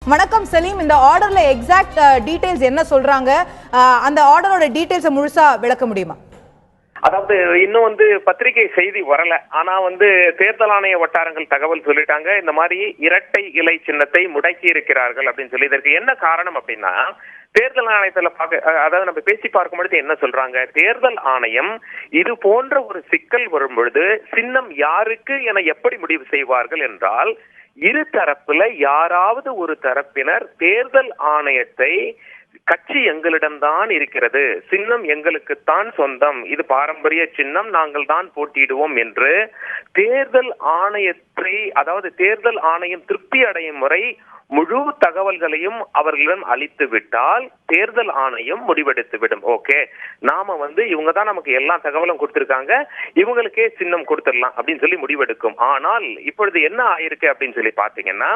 வணக்கம் சலீம். இந்த ஆர்டர்ல எக்ஸாக்ட் டீடைல்ஸ் என்ன சொல்றாங்க? அந்த ஆர்டரோட டீடைல்ஸ் முழுசா விளக்க முடியுமா? அதாவது இன்னும் பத்திரிகை செய்தி வரல. ஆனா தேர்தல் ஆணைய வட்டாரங்கள் தகவல் சொல்லிட்டாங்க. இந்த மாதிரி இரட்டை இலை சின்னத்தை முடக்கி இருக்கிறார்கள் அப்படின்னு சொல்லி. இதற்கு என்ன காரணம் அப்படின்னா, தேர்தல் ஆணையத்துல அதாவது நம்ம பேசி பார்க்கும் பொழுது என்ன சொல்றாங்க, தேர்தல் ஆணையம் இது போன்ற ஒரு சிக்கல் வரும் பொழுது சின்னம் யாருக்கு என எப்படி முடிவு செய்வார்கள் என்றால், இரு தரப்புல யாராவது ஒரு தரப்பினர் தேர்தல் ஆணையத்தை கட்சி எங்களிடம்தான் இருக்கிறது, சின்னம் எங்களுக்குத்தான் சொந்தம், இது பாரம்பரிய சின்னம், நாங்கள் தான் போட்டியிடுவோம் என்று தேர்தல் ஆணையத்தை, அதாவது தேர்தல் ஆணையம் திருப்தி அடையும் முறை முழு தகவல்களையும் அவர்களிடம் அளித்து விட்டால் தேர்தல் ஆணையம் முடிவெடுத்து விடும். ஓகே, நாம இவங்க தான் நமக்கு எல்லா தகவலும் கொடுத்திருக்காங்க, இவங்களுக்கே சின்னம் கொடுத்துடலாம் அப்படின்னு சொல்லி முடிவெடுக்கும். ஆனால் இப்பொழுது என்ன ஆயிருக்கு அப்படின்னு சொல்லி பாத்தீங்கன்னா,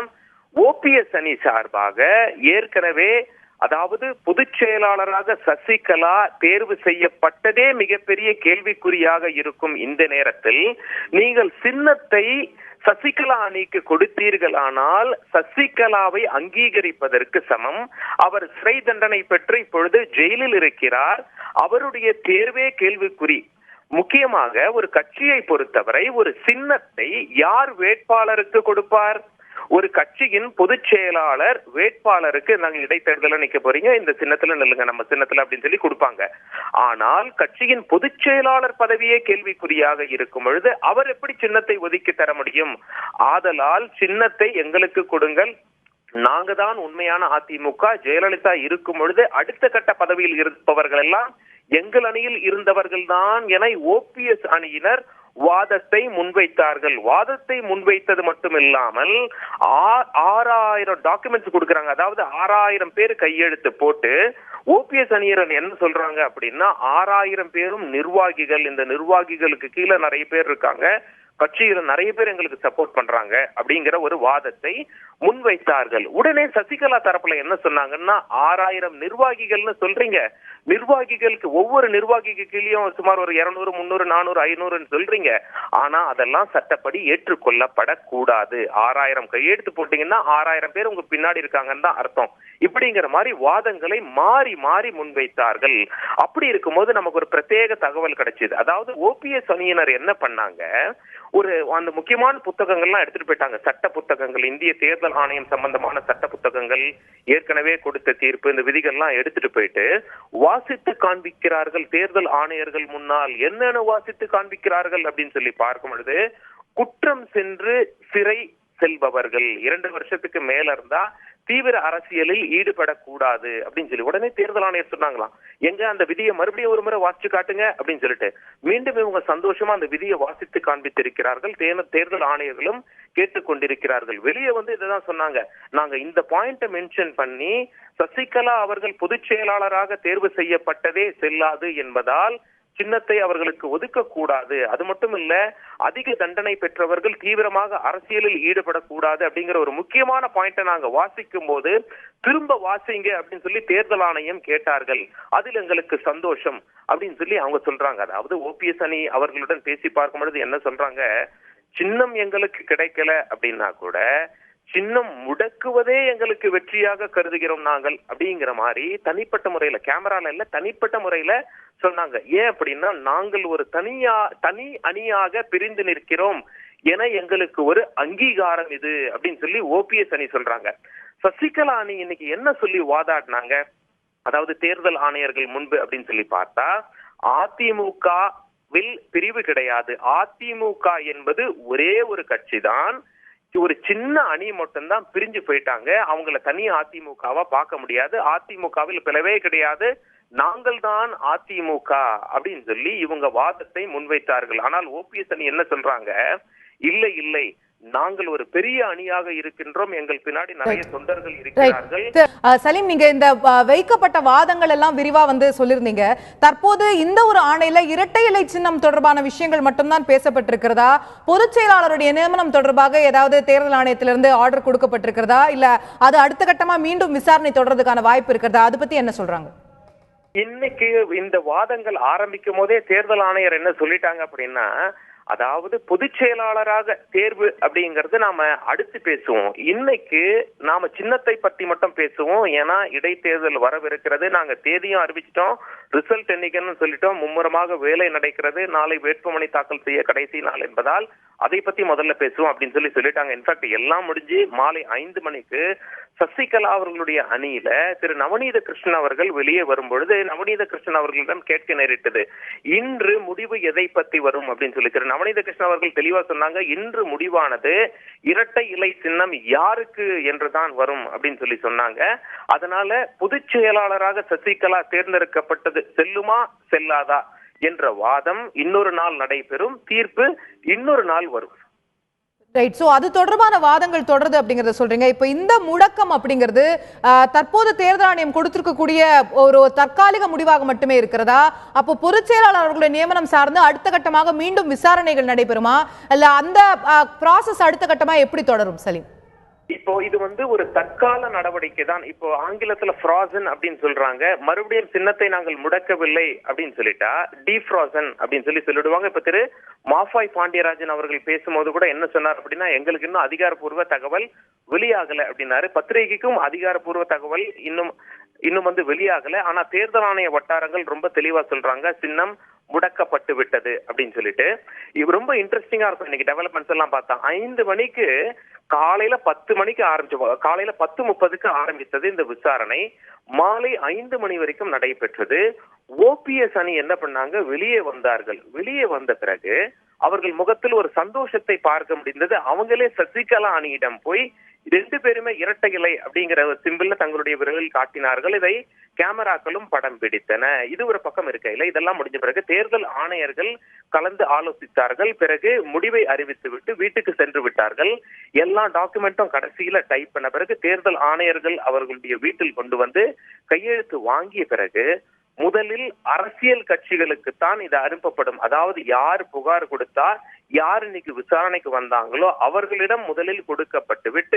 ஓபிஎஸ் அணி சார்பாக ஏற்கனவே, அதாவது பொதுச் செயலாளராக சசிகலா தேர்வு செய்யப்பட்டதே மிகப்பெரிய கேள்விக்குறியாக இருக்கும் இந்த நேரத்தில், நீங்கள் சின்னத்தை சசிகலா அணிக்கு கொடுத்தீர்களானால் சசிகலாவை அங்கீகரிப்பதற்கு சமம். அவர் சிறை தண்டனை பெற்று இப்பொழுது ஜெயிலில் இருக்கிறார். அவருடைய தேர்வே கேள்விக்குறி. முக்கியமாக ஒரு கட்சியை பொறுத்தவரை ஒரு சின்னத்தை யார் வேட்பாளருக்கு கொடுப்பார்? ஒரு கட்சியின் பொதுச் செயலாளர் வேட்பாளருக்கு, நாங்க இடைத்தேர்தல நிக்க போறீங்க, இந்த சின்னத்துல நில்லுங்க, நம்ம சின்னத்துல அப்படின்னு சொல்லி கொடுப்பாங்க. ஆனால் கட்சியின் பொதுச் செயலாளர் பதவியே கேள்விக்குறியாக இருக்கும் பொழுது அவர் எப்படி சின்னத்தை ஒதுக்கி தர முடியும்? ஆதலால் சின்னத்தை எங்களுக்கு கொடுங்கள், நாங்க தான் உண்மையான அதிமுக, ஜெயலலிதா இருக்கும் பொழுது அடுத்த கட்ட பதவியில் இருப்பவர்கள் எல்லாம் எங்கள் அணியில் இருந்தவர்கள் தான் என ஓபிஎஸ் அணியினர் வாதத்தை முன்வைத்தார்கள். வாதத்தை முன்வைத்தது மட்டும் இல்லாமல் 6000 டாக்குமெண்ட்ஸ் கொடுக்கறாங்க. அதாவது 6000 பேர் கையெழுத்து போட்டு ஓபிஎஸ் அணியர் என்ன சொல்றாங்க அப்படின்னா, 6000 பேரும் நிர்வாகிகள், இந்த நிர்வாகிகளுக்கு கீழே நிறைய பேர் இருக்காங்க, கட்சியில நிறைய பேர் எங்களுக்கு சப்போர்ட் பண்றாங்க அப்படிங்கிற ஒரு வாதத்தை முன்வைத்தார்கள். உடனே சசிகலா தரப்புல என்ன சொன்னாங்கன்னா, 6000 நிர்வாகிகள்னு சொல்றீங்க, நிர்வாகிகளுக்கு ஒவ்வொரு நிர்வாகிக்கு கீழேயும் சுமார் ஒரு 200, 300, 400, 500 சொல்றீங்க, ஆனா அதெல்லாம் சட்டப்படி ஏற்றுக்கொள்ளப்படக்கூடாது. 6000 கையெழுத்து போட்டீங்கன்னா 6000 பேர் உங்க பின்னாடி இருக்காங்கன்னு தான் அர்த்தம். இப்படிங்கிற மாதிரி வாதங்களை மாறி மாறி முன்வைத்தார்கள். அப்படி இருக்கும்போது நமக்கு ஒரு பிரத்யேக தகவல் கிடைச்சது. அதாவது ஓபிஎஸ் அணியினர் என்ன பண்ணாங்க, அந்த முக்கியமான புத்தகங்கள்லாம் எடுத்துட்டு போயிட்டாங்க. சட்ட புத்தகங்கள், இந்திய தேர்தல் ஆணையம் சம்பந்தமான சட்ட புத்தகங்கள், ஏற்கனவே கொடுத்த தீர்ப்பு, இந்த விதிகள்லாம் எடுத்துட்டு போயிட்டு வாசித்து காண்பிக்கிறார்கள். தேர்தல் ஆணையர்கள் முன்னால் என்னென்ன வாசித்து காண்பிக்கிறார்கள் அப்படின்னு சொல்லி பார்க்கும் பொழுது, குற்றம் சென்று சிறை செல்பவர்கள் 2 வருஷத்துக்கு மேல இருந்தா தீவிர அரசியலில் ஈடுபடக்கூடாது அப்படின்னு சொல்லி உடனே தேர்தல் ஆணையர் சொன்னாங்களாம், எங்க அந்த விதியை மறுபடியும் ஒரு முறை வாசிச்சு காட்டுங்க அப்படின்னு சொல்லிட்டு மீண்டும் இவங்க சந்தோஷமா அந்த விதியை வாசித்து காண்பித்திருக்கிறார்கள். தேர்தல் ஆணையர்களும் கேட்டுக்கொண்டிருக்கிறார்கள். வெளியே இதுதான் சொன்னாங்க, நாங்க இந்த பாயிண்ட மென்ஷன் பண்ணி சசிகலா அவர்கள் பொதுச் செயலாளராக தேர்வு செய்யப்பட்டதே செல்லாது என்பதால் சின்னத்தை அவர்களுக்கு ஒதுக்க கூடாது, அது மட்டும் இல்ல அதிக தண்டனை பெற்றவர்கள் தீவிரமாக அரசியலில் ஈடுபடக்கூடாது அப்படிங்கிற ஒரு முக்கியமான பாயிண்ட நாங்க வாசிக்கும் போது திரும்ப வாசிங்க அப்படின்னு சொல்லி தேர்தல் ஆணையம் கேட்டார்கள். அதில் எங்களுக்கு சந்தோஷம் அப்படின்னு சொல்லி அவங்க சொல்றாங்க. அதாவது ஓபிஎஸ் அணி அவர்களுடன் பேசி பார்க்கும் பொழுது என்ன சொல்றாங்க, சின்னம் எங்களுக்கு கிடைக்கல அப்படின்னா கூட சின்னம் முடக்குவதே எங்களுக்கு வெற்றியாக கருதுகிறோம் நாங்கள் அப்படிங்கிற மாதிரி தனிப்பட்ட முறையில, கேமரால இல்ல, தனிப்பட்ட முறையில சொன்னாங்க. ஏன் அப்படின்னா, நாங்கள் ஒரு தனி அணியாக பிரிந்து நிற்கிறோம் என எங்களுக்கு ஒரு அங்கீகாரம் இது அப்படின்னு சொல்லி ஓபிஎஸ் அணி சொல்றாங்க. சசிகலா அணி இன்னைக்கு என்ன சொல்லி வாதாடினாங்க, அதாவது தேர்தல் ஆணையர்கள் முன்பு அப்படின்னு சொல்லி பார்த்தா, அதிமுகவில் பிரிவு கிடையாது, அதிமுக என்பது ஒரே ஒரு கட்சி தான், ஒரு சின்ன அணி மட்டும்தான் பிரிஞ்சு போயிட்டாங்க, அவங்கள தனி அதிமுகவா பார்க்க முடியாது, அதிமுகவில் பிளவே கிடையாது, நாங்கள் தான் அதிமுக அப்படின்னு சொல்லி இவங்க வாதத்தை முன்வைத்தார்கள். ஆனால் ஓபிஎஸ் அணி என்ன சொல்றாங்க, இல்லை இல்லை, நாங்கள் ஒரு பெரிய அணியாக இருக்கின்றோம், எங்கள் பின்னாடி நிறைய தொண்டர்கள் இருக்கிறார்கள். சலீம், நீங்க இந்த வைக்கப்பட்ட வாதங்கள் எல்லாம் விரிவா சொல்லிருந்தீங்க. தற்போது இந்த ஒரு ஆணையில இரட்டை இலை சின்னம் தொடர்பான விஷயங்கள் மட்டும்தான் பேசப்பட்டிருக்கிறதா? பொதுச் செயலாளருடைய நியமனம் தொடர்பாக ஏதாவது தேர்தல் ஆணையத்திலிருந்து ஆர்டர் கொடுக்கப்பட்டிருக்கிறதா, இல்ல அது அடுத்த கட்டமா மீண்டும் விசாரணை தொடர்றதுக்கான வாய்ப்பு இருக்கிறதா? அதை பத்தி என்ன சொல்றாங்க? இன்னைக்கு இந்த வாதங்கள் ஆரம்பிக்கும் போதே தேர்தல் ஆணையர் என்ன சொல்லிட்டாங்க அப்படின்னா, அதாவது பொதுச் செயலாளராக தேர்வு அப்படிங்கறது நாம அடுத்து பேசுவோம். இன்னைக்கு நாம சின்னத்தை பத்தி மட்டும் பேசுவோம். ஏன்னா இடைத்தேர்தல் வரவிருக்கிறது. நாங்க தேதியும் அறிவிச்சிட்டோம், ரிசல்ட் என்னைக்குன்னு சொல்லிட்டோம். மும்முரமாக வேலை நடக்கிறது. நாளை வேட்புமனு தாக்கல் செய்ய கடைசி நாள் என்பதால் அதை பத்தி முதல்ல பேசுவோம் அப்படின்னு சொல்லிட்டாங்க. இன்ஃபேக்ட் எல்லாம் முடிஞ்சு மாலை 5 மணிக்கு சசிகலா அவர்களுடைய அணியில திரு நவநீத கிருஷ்ணன் அவர்கள் வெளியே வரும்பொழுது நவநீத கிருஷ்ணன் அவர்களிடம் கேட்க நேரிட்டது, இன்று முடிவு எதை பத்தி வரும் அப்படின்னு சொல்லி. திரு நவநீத கிருஷ்ணன் அவர்கள் தெளிவா சொன்னாங்க, இன்று முடிவானது இரட்டை இலை சின்னம் யாருக்கு என்றுதான் வரும் அப்படின்னு சொன்னாங்க. அதனால பொதுச் செயலாளராக சசிகலா தேர்ந்தெடுக்கப்பட்டது செல்லுமா செல்லாதா என்ற வாதம் இன்னொரு நாள் நடைபெறும், தீர்ப்பு இன்னொரு நாள் வரும். ரைட். சோ அது தொடர்பான வாதங்கள் தொடருது அப்படிங்கறத சொல்றீங்க. இப்ப இந்த முடக்கம் அப்படிங்கிறது தற்போது தேர்தல் ஆணையம் கொடுத்திருக்கக்கூடிய ஒரு தற்காலிக முடிவாக மட்டுமே இருக்கிறதா? அப்போ பொதுச் செயலாளர் அவர்களுடைய நியமனம் சார்ந்து அடுத்த கட்டமாக மீண்டும் விசாரணைகள் நடைபெறுமா, இல்ல அந்த ப்ராசஸ் அடுத்த கட்டமா எப்படி தொடரும் சலீம்? இப்போ இது ஒரு தற்கால நடவடிக்கை தான். இப்போ ஆங்கிலத்துல ஃப்ராசன் அப்படின்னு சொல்றாங்க. மறுபடியும் சின்னத்தை நாங்கள் முடக்கவில்லை அப்படின்னு சொல்லிட்டா டீஃப்ராசன் அப்படின்னு சொல்லிடுவாங்க. இப்ப திரு மாஃபாய் பாண்டியராஜன் அவர்கள் பேசும்போது கூட என்ன சொன்னார் அப்படின்னா, எங்களுக்கு இன்னும் அதிகாரப்பூர்வ தகவல் வெளியாகல அப்படின்னாரு. பத்திரிகைக்கும் அதிகாரப்பூர்வ தகவல் இன்னும் வெளியாகல. ஆனா தேர்தல் ஆணைய வட்டாரங்கள் ரொம்ப தெளிவா சொல்றாங்க, சின்னம் முடக்கப்பட்டு விட்டது அப்படின்னு சொல்லிட்டு. இது ரொம்ப இன்ட்ரெஸ்டிங்கா இருக்கும். இன்னைக்கு டெவலப்மெண்ட்ஸ் எல்லாம் பார்த்தா 5 மணிக்கு காலையில 10 மணிக்கு காலையில 10:30க்கு ஆரம்பித்தது இந்த விசாரணை. மாலை 5 மணி வரைக்கும் நடைபெற்றது. ஓபிஎஸ் அணி என்ன பண்ணாங்க, வெளியே வந்தார்கள். வெளியே வந்த பிறகு அவர்கள் முகத்தில் ஒரு சந்தோஷத்தை பார்க்க முடிந்தது. அவங்களே சசிகலா அணியிடம் போய் 2 பேருமே இரட்டை இலை அப்படிங்கிற சிம்பிள்ல தங்களுடைய விரலில் காட்டினார்கள். இதை கேமராக்களும் படம் பிடித்தன. இது ஒரு பக்கம் இருக்கையில இதெல்லாம் முடிஞ்ச பிறகு தேர்தல் ஆணையர்கள் கலந்து ஆலோசித்தார்கள். பிறகு முடிவை அறிவித்து விட்டு வீட்டுக்கு சென்று விட்டார்கள். எல்லா டாக்குமெண்ட்டும் கடைசியில டைப் பண்ண பிறகு தேர்தல் ஆணையர்கள் அவர்களுடைய வீட்டில் கொண்டு வந்து கையெழுத்து வாங்கிய பிறகு முதலில் அரசியல் கட்சிகளுக்கு தான் இது அனுப்பப்படும். அதாவது யார் புகார் கொடுத்தா, யார் இன்னைக்கு விசாரணைக்கு வந்தாங்களோ அவர்களிடம் முதலில் கொடுக்கப்பட்டு விட்டு